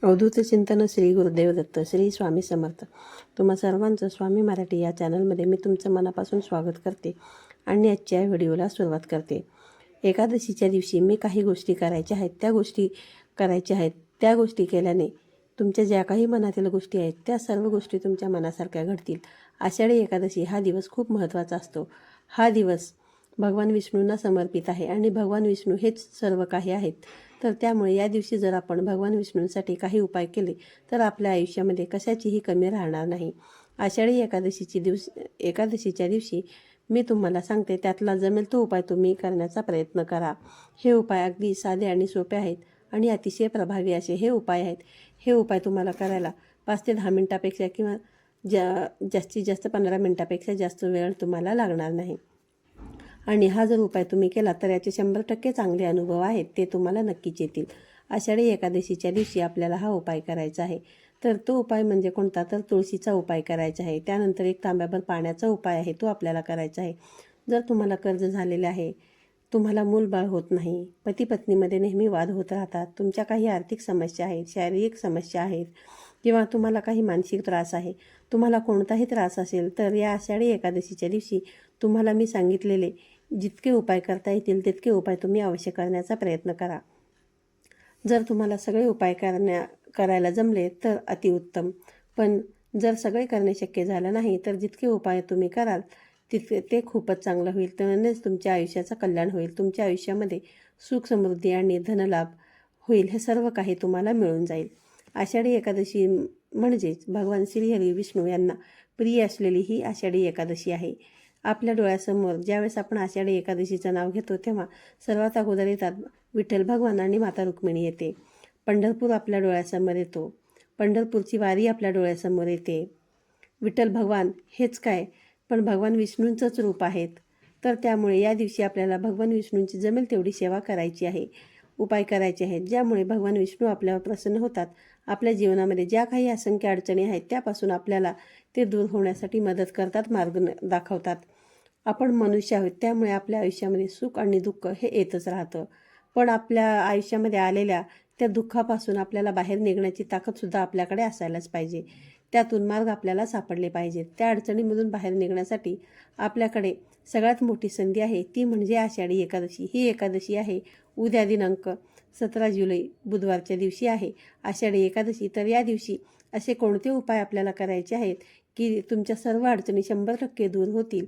अवधूत चिंतन श्री गुरुदेव दत्त श्री स्वामी समर्थ. तुम्हा सर्वांचं स्वामी मराठी या चॅनलमध्ये मी तुमचं मनापासून स्वागत करते आणि आजच्या व्हिडिओला सुरुवात करते. एकादशीच्या दिवशी मी काही गोष्टी करायच्या आहेत, त्या गोष्टी केल्याने तुमच्या ज्या काही मनातील गोष्टी आहेत त्या सर्व गोष्टी तुमच्या मनासारख्या घडतील. आषाढी एकादशी हा दिवस खूप महत्त्वाचा असतो. हा दिवस भगवान विष्णूंना समर्पित आहे आणि भगवान विष्णू हेच सर्व काही आहेत. तर त्यामुळे या दिवशी जर आपण भगवान विष्णूंसाठी काही उपाय केले तर आपल्या आयुष्यामध्ये कशाचीही कमी राहणार नाही. आषाढी एकादशीच्या दिवशी मी तुम्हाला सांगते, त्यातला जमेल तो उपाय तुम्ही करण्याचा प्रयत्न करा. हे उपाय अगदी साधे आणि सोपे आहेत आणि अतिशय प्रभावी असे हे उपाय आहेत. हे उपाय तुम्हाला करायला 5 ते 10 मिनिटापेक्षा किंवा जास्तीत जास्त 15 मिनिटापेक्षा जास्त वेळ तुम्हाला लागणार नाही. आणि हा जर उपाय तुम्ही केला तर याचे 100% चांगले अनुभव आहेत, ते तुम्हाला नक्कीच येतील. आषाढी एकादशीच्या दिवशी आपल्याला हा उपाय करायचा आहे. तर तो उपाय म्हणजे कोणता, तर तुळशीचा उपाय करायचा आहे. त्यानंतर एक तांब्याभर पाण्याचा उपाय आहे, तो आपल्याला करायचा आहे. जर तुम्हाला कर्ज झालेले आहे, तुम्हाला मूलबाळ होत नाही, पती पत्नीमध्ये नेहमी वाद होत राहतात, तुमच्या काही आर्थिक समस्या आहेत, शारीरिक समस्या आहेत किंवा तुम्हाला काही मानसिक त्रास आहे, तुम्हाला कोणताही त्रास असेल तर या आषाढी एकादशीच्या दिवशी तुम्हाला मी सांगितलेले जितके उपाय करता येतील तितके उपाय तुम्ही अवश्य करण्याचा प्रयत्न करा. जर तुम्हाला सगळे उपाय करायला जमले तर अतिउत्तम, पण जर सगळे करणे शक्य झालं नाही तर जितके उपाय तुम्ही कराल तितके ते खूपच चांगलं होईल. त्यानेच तुमच्या आयुष्याचं कल्याण होईल. तुमच्या आयुष्यामध्ये सुख समृद्धी आणि धनलाभ होईल. हे सर्व काही तुम्हाला मिळून जाईल. आषाढी एकादशी म्हणजेच भगवान श्रीहरी विष्णू यांना प्रिय असलेली ही आषाढी एकादशी आहे. आपल्या डोळ्यासमोर ज्यावेळेस आपण आषाढी एकादशीचं नाव घेतो तेव्हा सर्वात अगोदर येतात विठ्ठल भगवान आणि माता रुक्मिणी येते. पंढरपूर आपल्या डोळ्यासमोर येतो. पंढरपूरची वारी आपल्या डोळ्यासमोर येते. विठ्ठल भगवान हेच काय, पण भगवान विष्णूंचंच रूप आहेत. तर त्यामुळे या दिवशी आपल्याला भगवान विष्णूंची जमेल तेवढी सेवा करायची आहे, उपाय करायचे आहेत, ज्यामुळे भगवान विष्णू आपल्यावर प्रसन्न होतात. आपल्या जीवनामध्ये ज्या काही असंख्य अडचणी आहेत त्यापासून आपल्याला ते दूर होण्यासाठी मदत करतात, मार्ग दाखवतात. आपण मनुष्य आहोत, त्यामुळे आपल्या आयुष्यामध्ये सुख आणि दुःख हे येतच राहतं. पण आपल्या आयुष्यामध्ये आलेल्या त्या दुःखापासून आपल्याला बाहेर निघण्याची ताकदसुद्धा आपल्याकडे असायलाच पाहिजे. त्यातून मार्ग आपल्याला सापडले पाहिजेत. त्या अडचणीमधून बाहेर निघण्यासाठी आपल्याकडे सगळ्यात मोठी संधी आहे, ती म्हणजे आषाढी एकादशी. ही एकादशी आहे उद्या दिनांक 17 जुलै बुधवारच्या दिवशी आहे आषाढी एकादशी. तर या दिवशी असे कोणते उपाय आपल्याला करायचे आहेत की तुमच्या सर्व अडचणी 100% दूर होतील.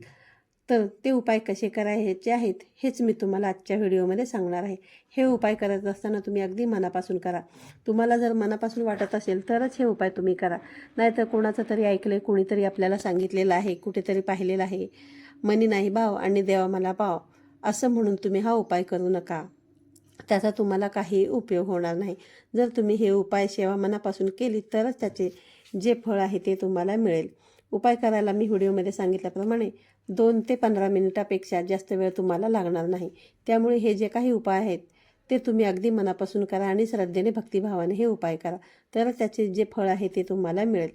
तर ते उपाय कसे करायचे आहेत हेच मी तुम्हाला आजच्या व्हिडिओमध्ये सांगणार आहे. हे उपाय करत असताना तुम्ही अगदी मनापासून करा. तुम्हाला जर मनापासून वाटत असेल तरच हे उपाय तुम्ही करा, नाहीतर कोणाचं तरी ऐकलं, कोणीतरी आपल्याला सांगितलेलं आहे, कुठेतरी पाहिलेलं आहे, मनी नाही भाव आणि देवा मला पाव, असं म्हणून तुम्ही हा उपाय करू नका. त्याचा तुम्हाला काही उपयोग होणार नाही. जर तुम्ही हे उपाय सेवा मनापासून केली तरच त्याचे जे फळ आहे ते तुम्हाला मिळेल. उपाय करायला मी व्हिडिओमध्ये सांगितल्याप्रमाणे 2 ते 15 मिनिटापेक्षा जास्त वेळ तुम्हाला लागणार नाही. त्यामुळे हे जे काही उपाय आहेत ते तुम्ही अगदी मनापासून करा आणि श्रद्धेने भक्तिभावाने हे उपाय करा, तर त्याचे जे फळ आहे ते तुम्हाला मिळेल.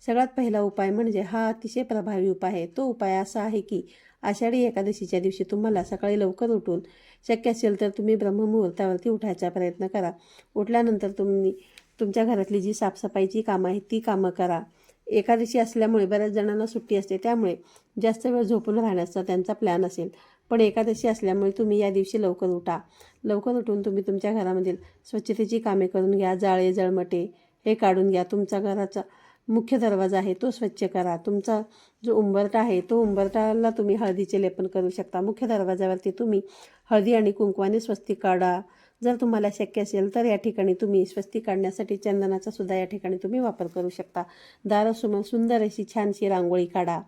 सगळ्यात पहिला उपाय म्हणजे हा अतिशय प्रभावी उपाय आहे. तो उपाय असा आहे की आषाढी एकादशीच्या दिवशी तुम्हाला सकाळी लवकर उठून, शक्य असेल तर तुम्ही ब्रह्ममुहूर्तावरती उठायचा प्रयत्न करा. उठल्यानंतर तुम्ही तुमच्या घरातली जी साफसफाईची कामं आहेत ती कामं करा. एकादशी असल्यामुळे बऱ्याच जणांना सुट्टी असते, त्यामुळे जास्त वेळ झोपून राहण्याचा त्यांचा प्लॅन असेल. पण एकादशी असल्यामुळे तुम्ही या दिवशी लवकर उठा. लवकर उठून तुम्ही तुमच्या घरामधील स्वच्छतेची कामे करून घ्या. जाळे जळमटे हे काढून घ्या. तुमचा घराचा मुख्य दरवाजा आहे तो स्वच्छ करा. तुमचा जो उंबरठा आहे तो उंबरठ्याला तुम्ही हळदीचे लेपन करू शकता. मुख्य दरवाजावरती तुम्ही हळदी आणि कुंकवाने स्वस्तिक काढा. जर तुम्हाला शक्य असेल तर या ठिकाणी तुम्ही स्वस्तिक काढण्यासाठी चंदनाचा सुद्धा या ठिकाणी तुम्ही वापर करू शकता. दारासमोर सुंदर अशी छानशी रांगोळी काढा.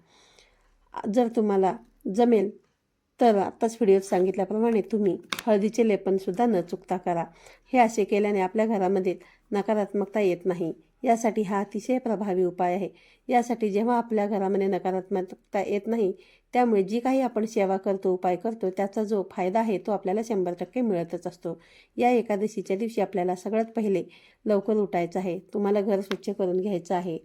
जर तुम्हाला जमेल तर आत्ताच व्हिडिओत सांगितल्याप्रमाणे तुम्ही हळदीचे लेपनसुद्धा न चुकता करा. हे असे केल्याने आपल्या घरामध्ये नकारात्मकता येत नाही. यासाठी हा अतिशय प्रभावी उपाय आहे. यासाठी जेव्हा आपल्या घरामध्ये नकारात्मकता येत नाही, त्यामुळे जी काही आपण सेवा करतो, उपाय करतो, त्याचा जो फायदा आहे तो आपल्याला 100% मिळतच असतो. या एकादशीच्या दिवशी आपल्याला सगळ्यात पहिले लवकर उठायचं आहे. तुम्हाला घर स्वच्छ करून घ्यायचं आहे.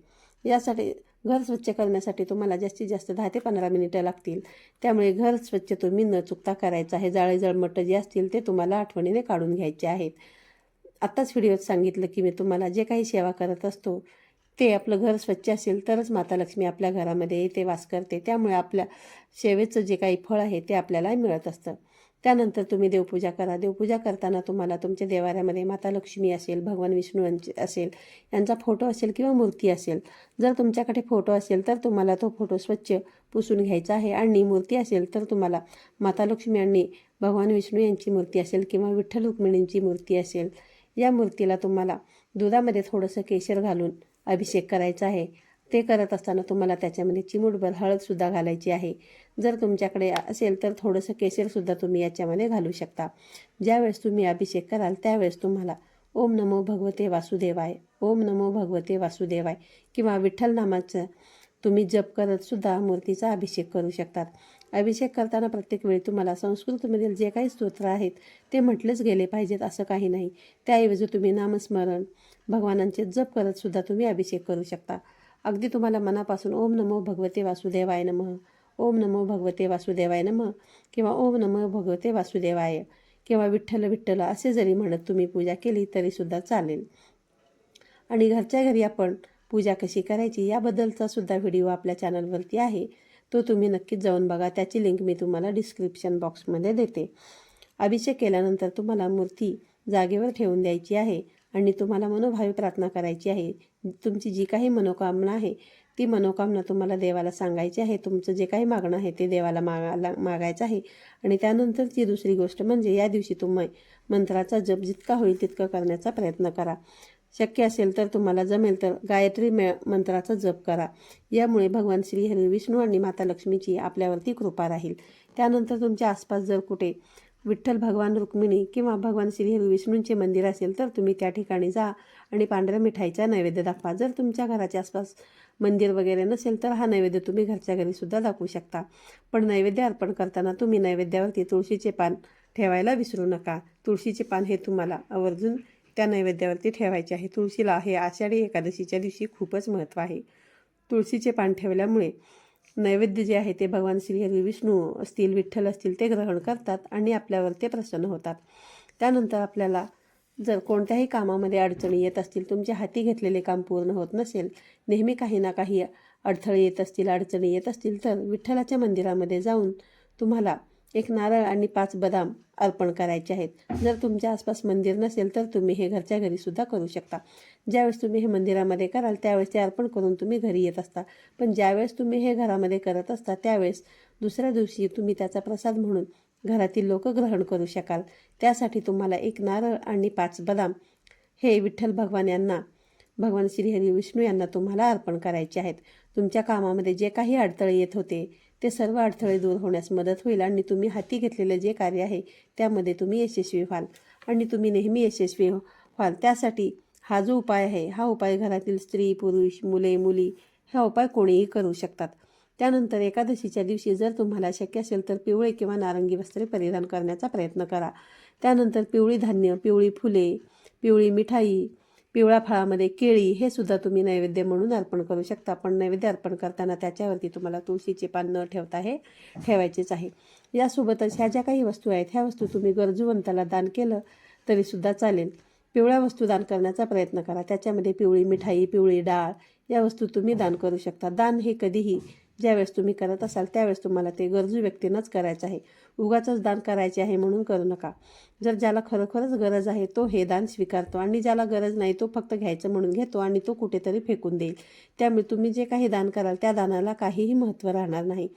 यासाठी घर स्वच्छ करण्यासाठी तुम्हाला जास्तीत जास्त 10 ते 15 मिनिटं लागतील. त्यामुळे घर स्वच्छ तुम्ही न चुकता करायचं आहे. जाळे जळमटं जे असतील ते तुम्हाला आठवणीने काढून घ्यायचे आहेत. आत्ताच व्हिडिओत सांगितलं की मी तुम्हाला जे काही सेवा करत असतो ते आपलं घर स्वच्छ असेल तरच माता लक्ष्मी आपल्या घरामध्ये येते, वास करते. त्यामुळे आपल्या सेवेचं जे काही फळ आहे ते आपल्याला मिळत असतं. त्यानंतर तुम्ही देवपूजा करा. देवपूजा करताना तुम्हाला तुमच्या देवाऱ्यामध्ये माता लक्ष्मी असेल, भगवान विष्णू असेल, यांचा फोटो असेल किंवा मूर्ती असेल. जर तुमच्याकडे फोटो असेल तर तुम्हाला तो फोटो स्वच्छ पुसून घ्यायचा आहे, आणि मूर्ती असेल तर तुम्हाला माता लक्ष्मी आणि भगवान विष्णू यांची मूर्ती असेल किंवा विठ्ठल रुक्मिणींची मूर्ती असेल, या मूर्तीला तुम्हाला दुधामध्ये थोडंसं केशर घालून अभिषेक करायचा आहे. ते करत असताना तुम्हाला त्याच्यामध्ये चिमूटभर हळदसुद्धा घालायची आहे. जर तुमच्याकडे असेल तर थोडंसं केशरसुद्धा तुम्ही याच्यामध्ये घालू शकता. ज्यावेळेस तुम्ही अभिषेक कराल त्यावेळेस तुम्हाला ओम नमो भगवते वासुदेवाय, ओम नमो भगवते वासुदेवाय किंवा विठ्ठल नामाचं तुम्ही जप करतसुद्धा मूर्तीचा अभिषेक करू शकतात. अभिषेक करताना प्रत्येक वेळी तुम्हाला संस्कृतमधील जे काही स्तोत्र आहेत ते म्हटलेच गेले पाहिजेत असं काही नाही. त्याऐवजी तुम्ही नामस्मरण भगवानांचे जप करतसुद्धा तुम्ही अभिषेक करू शकता. अगदी तुम्हाला मनापासून ओम नमो भगवते वासुदेवाय नमः, ओम नमो भगवते वासुदेवाय नमः किंवा ओम नमो भगवते वासुदेवाय किंवा विठ्ठल विठ्ठल असे जरी म्हणत तुम्ही पूजा केली तरीसुद्धा चालेल. आणि घरच्या घरी आपण पूजा कशी करायची याबद्दलचा सुद्धा व्हिडिओ आपल्या चॅनलवरती आहे. तो तुम्ही नक्कीच जाऊन बघा. त्याची लिंक मी तुम्हाला डिस्क्रिप्शन बॉक्समध्ये देते. अभिषेक केल्यानंतर तुम्हाला मूर्ती जागेवर ठेवून द्यायची आहे आणि तुम्हाला मनोभावे प्रार्थना करायची आहे. तुमची जी काही मनोकामना आहे ती मनोकामना तुम्हाला देवाला सांगायची आहे. तुमचं जे काही मागणं आहे ते देवाला मागायचं आहे. आणि त्यानंतरची दुसरी गोष्ट म्हणजे या दिवशी तुम्ही मंत्राचा जप जितका होईल तितका करण्याचा प्रयत्न करा. शक्य असेल तर तुम्हाला जमेल तर गायत्री मंत्राचा जप करा. यामुळे भगवान श्री हरी विष्णू आणि माता लक्ष्मीची आपल्यावरती कृपा राहील. त्यानंतर तुमच्या आसपास जर कुठे विठ्ठल भगवान रुक्मिणी किंवा भगवान श्री हरी विष्णूंचे मंदिर असेल तर तुम्ही त्या ठिकाणी जा आणि पांढऱ्या मिठाईचा नैवेद्य दाखवा. जर तुमच्या घराच्या आसपास मंदिर वगैरे नसेल तर हा नैवेद्य तुम्ही घरच्या घरीसुद्धा दाखवू शकता. पण नैवेद्य अर्पण करताना तुम्ही नैवेद्यावरती तुळशीचे पान ठेवायला विसरू नका. तुळशीचे पान हे तुम्हाला आवर्जून त्या नैवेद्यावरती ठेवायचे आहे. तुळशीला हे आषाढी एकादशीच्या दिवशी खूपच महत्त्व आहे. तुळशीचे पान ठेवल्यामुळे नैवेद्य जे आहे ते भगवान श्रीहरी विष्णू असतील, विठ्ठल असतील ते ग्रहण करतात आणि आपल्यावर ते प्रसन्न होतात. त्यानंतर आपल्याला जर कोणत्याही कामामध्ये अडचणी येत असतील, तुमच्या हाती घेतलेले काम पूर्ण होत नसेल, नेहमी काही ना काही अडथळे येत असतील, अडचणी येत असतील, तर विठ्ठलाच्या मंदिरामध्ये जाऊन तुम्हाला एक नारळ आणि 5 बदाम अर्पण करायचे आहेत. जर तुमच्या आसपास मंदिर नसेल तर तुम्ही हे घरच्या घरीसुद्धा करू शकता. ज्यावेळेस तुम्ही हे मंदिरामध्ये कराल त्यावेळेस ते अर्पण करून तुम्ही घरी येत असता. पण ज्यावेळेस तुम्ही हे घरामध्ये करत असता त्यावेळेस दुसऱ्या दिवशी तुम्ही त्याचा प्रसाद म्हणून घरातील लोक ग्रहण करू शकाल. त्यासाठी तुम्हाला एक नारळ आणि 5 बदाम हे विठ्ठल भगवान यांना, भगवान श्रीहरी विष्णू यांना तुम्हाला अर्पण करायचे आहेत. तुमच्या कामामध्ये जे काही अडथळे येत होते ते सर्व अडथळे दूर होण्यास मदत होईल आणि तुम्ही हाती घेतलेले जे कार्य आहे त्यामध्ये तुम्ही यशस्वी व्हाल आणि तुम्ही नेहमी यशस्वी व्हाल. त्यासाठी हा जो उपाय आहे हा उपाय घरातील स्त्री, पुरुष, मुले, मुली हा उपाय कोणीही करू शकतात. त्यानंतर एकादशीच्या दिवशी जर तुम्हाला शक्य असेल तर पिवळे किंवा नारंगी वस्त्रे परिधान करण्याचा प्रयत्न करा. त्यानंतर पिवळी धान्य, पिवळी फुले, पिवळी मिठाई, पिवळ्या फळामध्ये केळी हे सुद्धा तुम्ही नैवेद्य म्हणून अर्पण करू शकता. पण नैवेद्य अर्पण करताना त्याच्यावरती तुम्हाला तुळशीचे पान न ठेवता हे ठेवायचेच आहे. यासोबतच ह्या ज्या काही वस्तू आहेत ह्या वस्तू तुम्ही गरजूवंताला दान केलं तरीसुद्धा चालेल. पिवळ्या वस्तू दान करण्याचा प्रयत्न करा. त्याच्यामध्ये पिवळी मिठाई, पिवळी डाळ या वस्तू तुम्ही दान करू शकता. दान हे कधीही ज्यावेळेस तुम्ही करत असाल त्यावेळेस तुम्हाला ते गरजू व्यक्तींनाच करायचं आहे. उगाचच दान करायचे आहे म्हणून करू नका. जर ज्याला खरोखरच गरज आहे तो हे दान स्वीकारतो आणि ज्याला गरज नाही तो फक्त घ्यायचं म्हणून घेतो आणि तो कुठेतरी फेकून देईल. त्यामुळे तुम्ही जे काही दान कराल त्या दानाला काहीही महत्त्व राहणार नाही.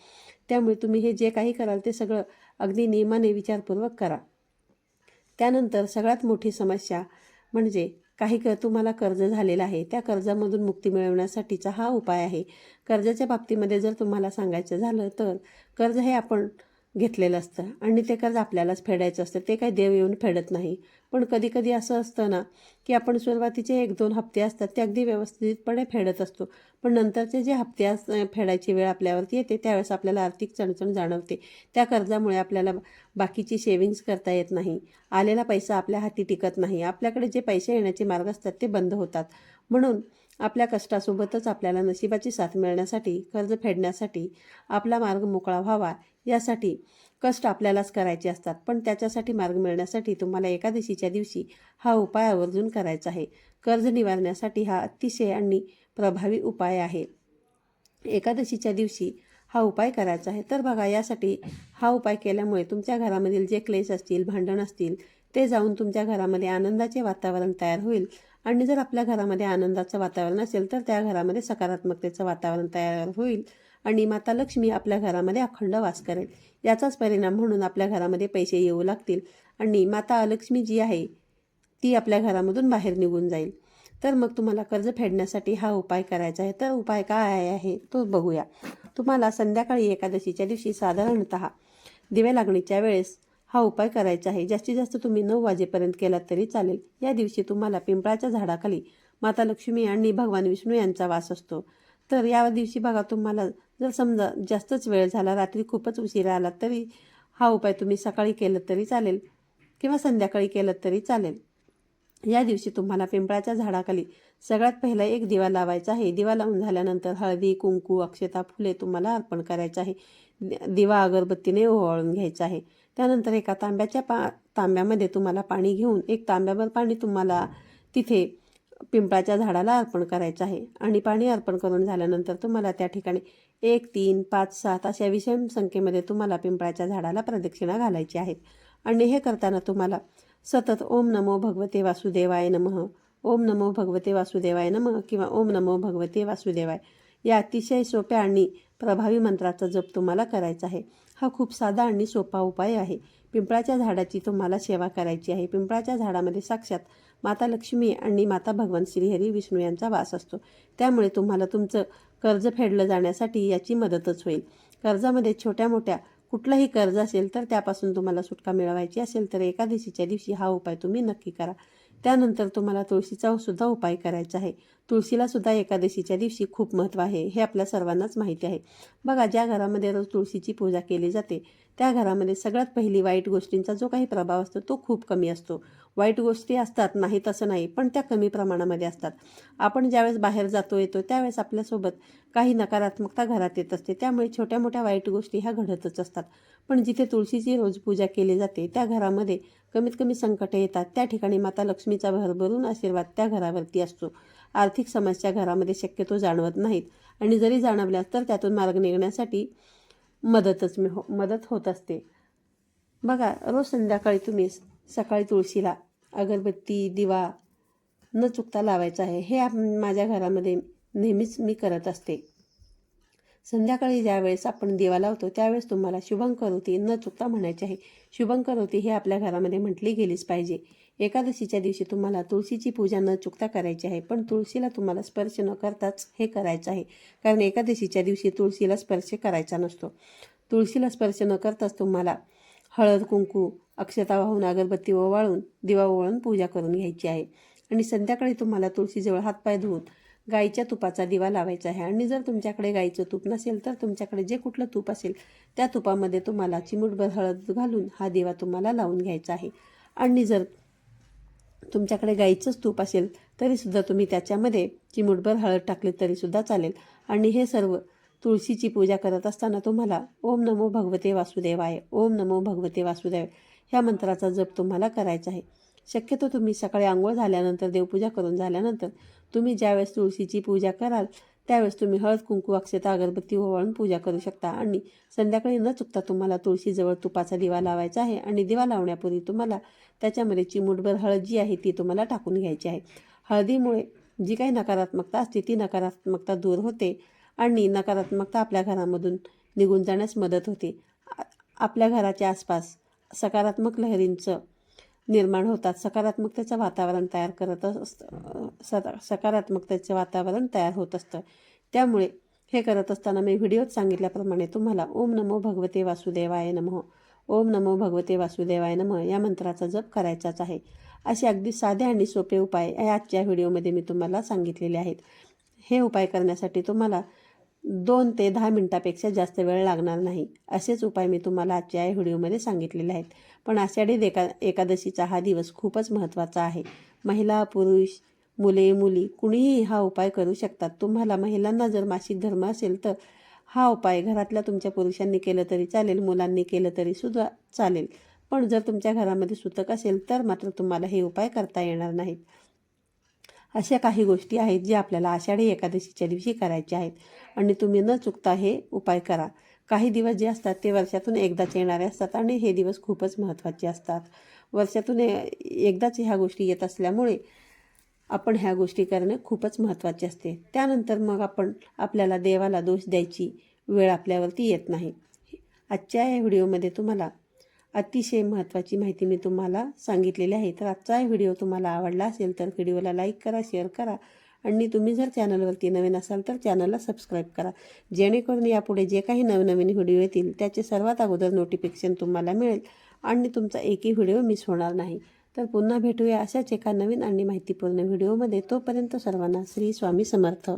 त्यामुळे तुम्ही हे जे काही कराल ते सगळं अगदी नियमाने विचारपूर्वक करा. त्यानंतर सगळ्यात मोठी समस्या म्हणजे काही तुम्हाला कर्ज झालेलं आहे, त्या कर्जामधून मुक्ती मिळवण्यासाठीचा हा उपाय आहे. कर्जाच्या बाबतीमध्ये जर तुम्हाला सांगायचं झालं तर कर्ज हे आपण घेतलेलं असतं आणि ते कर्ज आपल्यालाच फेडायचं असतं. ते काही देव येऊन फेडत नाही. पण कधी कधी असं असतं ना की आपण सुरुवातीचे 1-2 हप्ते असतात ते अगदी व्यवस्थितपणे फेडत असतो, पण नंतरचे जे हप्ते फेडायची वेळ आपल्यावरती येते त्यावेळेस आपल्याला आर्थिक चणचण जाणवते. त्या कर्जामुळे आपल्याला बाकीची सेविंग्स करता येत नाही, आलेला पैसा आपल्या हाती टिकत नाही, आपल्याकडे जे पैसे येण्याचे मार्ग असतात ते बंद होतात. म्हणून आपल्या कष्टासोबतच आपल्याला नशिबाची साथ मिळण्यासाठी, कर्ज फेडण्यासाठी आपला मार्ग मोकळा व्हावा यासाठी कष्ट आपल्यालाच करायचे असतात, पण त्याच्यासाठी मार्ग मिळण्यासाठी तुम्हाला एकादशीच्या दिवशी हा उपाय आवर्जून करायचा आहे. कर्ज निवारण्यासाठी हा अतिशय आणि प्रभावी उपाय आहे. एकादशीच्या दिवशी हा उपाय करायचा आहे. तर बघा, यासाठी हा उपाय केल्यामुळे तुमच्या घरामधील जे क्लेश असतील, भांडण असतील, ते जाऊन तुमच्या घरामध्ये आनंदाचे वातावरण तयार होईल. आणि जर आपल्या घरामध्ये आनंदाचं वातावरण असेल तर त्या घरामध्ये सकारात्मकतेचं वातावरण तयार होईल आणि माता लक्ष्मी आपल्या घरामध्ये अखंड वास करेल. याचाच परिणाम म्हणून आपल्या घरामध्ये पैसे येऊ लागतील आणि माता लक्ष्मी जी आहे ती आपल्या घरामधून बाहेर निघून जाईल. तर मग तुम्हाला कर्ज फेडण्यासाठी हा उपाय करायचा आहे. तर उपाय काय आहे तो बघूया. तुम्हाला संध्याकाळी एकादशीच्या दिवशी साधारणतः दिवे लागणीच्या वेळेस हा उपाय करायचा आहे. जास्तीत जास्त तुम्ही 9 वाजेपर्यंत केलात तरी चालेल. या दिवशी तुम्हाला पिंपळाच्या झाडाखाली माता लक्ष्मी आणि भगवान विष्णू यांचा वास असतो. तर या दिवशी बघा, तुम्हाला जर समजा जास्तच वेळ झाला, रात्री खूपच उशिरा आला, तरी हा उपाय तुम्ही सकाळी केलं तरी चालेल किंवा संध्याकाळी केलं तरी चालेल. या दिवशी तुम्हाला पिंपळाच्या झाडाखाली सगळ्यात पहिला एक दिवा लावायचा आहे. दिवा लावून झाल्यानंतर हळदी, कुंकू, अक्षता, फुले तुम्हाला अर्पण करायचं आहे. दिवा अगरबत्तीने ओवाळून घ्यायचा आहे. त्यानंतर एका तांब्यामध्ये तुम्हाला पाणी घेऊन एक तांब्याभर पाणी तुम्हाला तिथे पिंपळाच्या झाडाला अर्पण करायचं आहे. आणि पाणी अर्पण करून झाल्यानंतर तुम्हाला त्या ठिकाणी 1, 3, 5, 7 अशा विषम संख्येमध्ये तुम्हाला पिंपळाच्या झाडाला प्रदक्षिणा घालायची आहेत. आणि हे करताना तुम्हाला सतत ओम नमो भगवते वासुदेवाय नमः, ओम नमो भगवते वासुदेवाय नमः किंवा ओम नमो भगवते वासुदेवाय या अतिशय सोप्या आणि प्रभावी मंत्राचा जप तुम्हाला करायचा आहे. हा खूप साधा आणि सोपा उपाय आहे. पिंपळाच्या झाडाची तुम्हाला सेवा करायची आहे. पिंपळाच्या झाडामध्ये साक्षात माता लक्ष्मी आणि माता भगवान श्रीहरी विष्णू यांचा वास असतो. त्यामुळे तुम्हाला तुमचं कर्ज फेडलं जाण्यासाठी याची मदतच होईल. कर्जामध्ये छोट्या मोठ्या कुठलंही कर्ज असेल तर त्यापासून तुम्हाला सुटका मिळवायची असेल तर एकादशीच्या दिवशी हा उपाय तुम्ही नक्की करा. त्यानंतर तुम्हाला तुळशीचा सुद्धा उपाय करायचा आहे. तुळशीला सुद्धा एकादशीच्या दिवशी खूप महत्त्व आहे, हे आपल्या सर्वांनाच माहिती आहे. बघा, ज्या घरामध्ये रोज तुळशीची पूजा केली जाते त्या घरामध्ये सगळ्यात पहिली वाईट गोष्टींचा जो काही प्रभाव असतो तो खूप कमी असतो. वाईट गोष्टी असतात, नाही तसं नाही, पण त्या कमी प्रमाणामध्ये असतात. आपण ज्यावेळेस बाहेर जातो येतो त्यावेळेस आपल्यासोबत काही नकारात्मकता घरात येत असते. त्यामुळे छोट्या मोठ्या वाईट गोष्टी ह्या घडतच असतात. पण जिथे तुळशीची रोज पूजा केली जाते त्या घरामध्ये कमीत कमी संकटे येतात. त्या ठिकाणी माता लक्ष्मीचा भरभरून आशीर्वाद त्या घरावरती असतो. आर्थिक समस्या घरामध्ये शक्यतो जाणवत नाहीत आणि जरी जाणवल्या तर त्यातून मार्ग निघण्यासाठी मदत होत असते. बघा, रोज संध्याकाळी तुम्ही सकाळी तुळशीला अगरबत्ती, दिवा न चुकता लावायचा आहे. हे माझ्या घरामध्ये नेहमीच मी करत असते. संध्याकाळी ज्यावेळेस आपण दिवा लावतो त्यावेळेस तुम्हाला शुभंकरोती न चुकता म्हणायचे आहे. शुभंकरोती हे आपल्या घरामध्ये म्हटली गेलीच पाहिजे. एकादशीच्या दिवशी तुम्हाला तुळशीची पूजा न चुकता करायची आहे, पण तुळशीला तुम्हाला स्पर्श न करताच हे करायचं आहे. कारण एकादशीच्या दिवशी तुळशीला स्पर्श करायचा नसतो. तुळशीला स्पर्श न करताच तुम्हाला हळद, कुंकू, अक्षता वाहून, अगरबत्ती ओवाळून, दिवा ओवाळून पूजा करून घ्यायची आहे. आणि संध्याकाळी तुम्हाला तुळशीजवळ हातपाय धुवून गाईच्या तुपाचा दिवा लावायचा आहे. आणि जर तुमच्याकडे गाईचं तूप नसेल तर तुमच्याकडे जे कुठलं तूप असेल त्या तुपामध्ये तुम्हाला चिमूटभर हळद घालून हा दिवा तुम्हाला लावून घ्यायचा आहे. आणि जर तुमच्याकडे गाईचंच तूप असेल तरीसुद्धा तुम्ही त्याच्यामध्ये चिमूटभर हळद टाकली तरीसुद्धा चालेल. आणि हे सर्व तुळशीची पूजा करत असताना तुम्हाला ओम नमो भगवते वासुदेवाय, ओम नमो भगवते वासुदेवाय ह्या मंत्राचा जप तुम्हाला करायचा आहे. शक्यतो तुम्ही सकाळी आंघोळ झाल्यानंतर, देवपूजा करून झाल्यानंतर तुम्ही ज्यावेळेस तुळशीची पूजा कराल त्यावेळेस तुम्ही हळद, कुंकू, अक्षता, अगरबत्ती ओवाळून पूजा करू शकता. आणि संध्याकाळी न चुकता तुम्हाला तुळशीजवळ तुपाचा दिवा लावायचा आहे. आणि दिवा लावण्यापूर्वी तुम्हाला त्याच्यामध्ये चिमूटभर हळद जी आहे ती तुम्हाला टाकून घ्यायची आहे. हळदीमुळे जी काही नकारात्मकता असते ती नकारात्मकता दूर होते आणि नकारात्मकता आपल्या घरामधून निघून जाण्यास मदत होते. आपल्या घराच्या आसपास सकारात्मक लहरींचं निर्माण होतात. सकारात्मकतेचं वातावरण तयार करत असतं, सकारात्मकतेचं वातावरण तयार होत असतं. त्यामुळे हे करत असताना मी व्हिडिओत सांगितल्याप्रमाणे तुम्हाला ओम नमो भगवते वासुदेवाय नमः, ओम नमो भगवते वासुदेवाय नमः या मंत्राचा जप करायचाच आहे. असे अगदी साधे आणि सोपे उपाय आजच्या व्हिडिओमध्ये मी तुम्हाला सांगितलेले आहेत. हे उपाय करण्यासाठी तुम्हाला 2 ते 10 मिनिटापेक्षा जास्त वेळ लागणार नाही. असेच उपाय मी तुम्हाला आजच्या या व्हिडिओमध्ये सांगितलेले आहेत. पण आषाढी एकादशीचा हा दिवस खूपच महत्त्वाचा आहे. महिला, पुरुष, मुले, मुली कुणीही हा उपाय करू शकतात. तुम्हाला महिलांना जर मासिक धर्म असेल तर हा उपाय घरातल्या तुमच्या पुरुषांनी केलं तरी चालेल, मुलांनी केलं तरी सुद्धा चालेल. पण जर तुमच्या घरामध्ये सुतक असेल तर मात्र तुम्हाला हे उपाय करता येणार नाहीत. अशा काही गोष्टी आहेत ज्या आपल्याला आषाढी एकादशीच्या दिवशी करायच्या आहेत आणि तुम्ही न चुकता हे उपाय करा. काही दिवस जे असतात ते वर्षातून एकदाच येणारे असतात आणि हे दिवस खूपच महत्त्वाचे असतात. वर्षातून एकदाच ह्या गोष्टी येत असल्यामुळे आपण ह्या गोष्टी करणे खूपच महत्त्वाचे असते. त्यानंतर मग आपल्याला देवाला दोष द्यायची वेळ आपल्यावरती येत नाही. आजच्या या व्हिडिओमध्ये तुम्हाला अतिशय महत्त्वाची माहिती मी तुम्हाला सांगितलेली आहे. तर आजचा व्हिडिओ तुम्हाला आवडला असेल तर व्हिडिओला लाईक करा, शेअर करा आणि तुम्ही जर चॅनलवरती नवीन असाल तर चॅनलला सबस्क्राईब करा, जेणेकरून यापुढे जे काही नवनवीन व्हिडिओ येतील त्याचे सर्वात अगोदर नोटिफिकेशन तुम्हाला मिळेल आणि तुमचा एकही व्हिडिओ मिस होणार नाही. तर पुन्हा भेटूया अशाच एका नवीन आणि माहितीपूर्ण व्हिडिओमध्ये. तोपर्यंत सर्वांना श्री स्वामी समर्थ.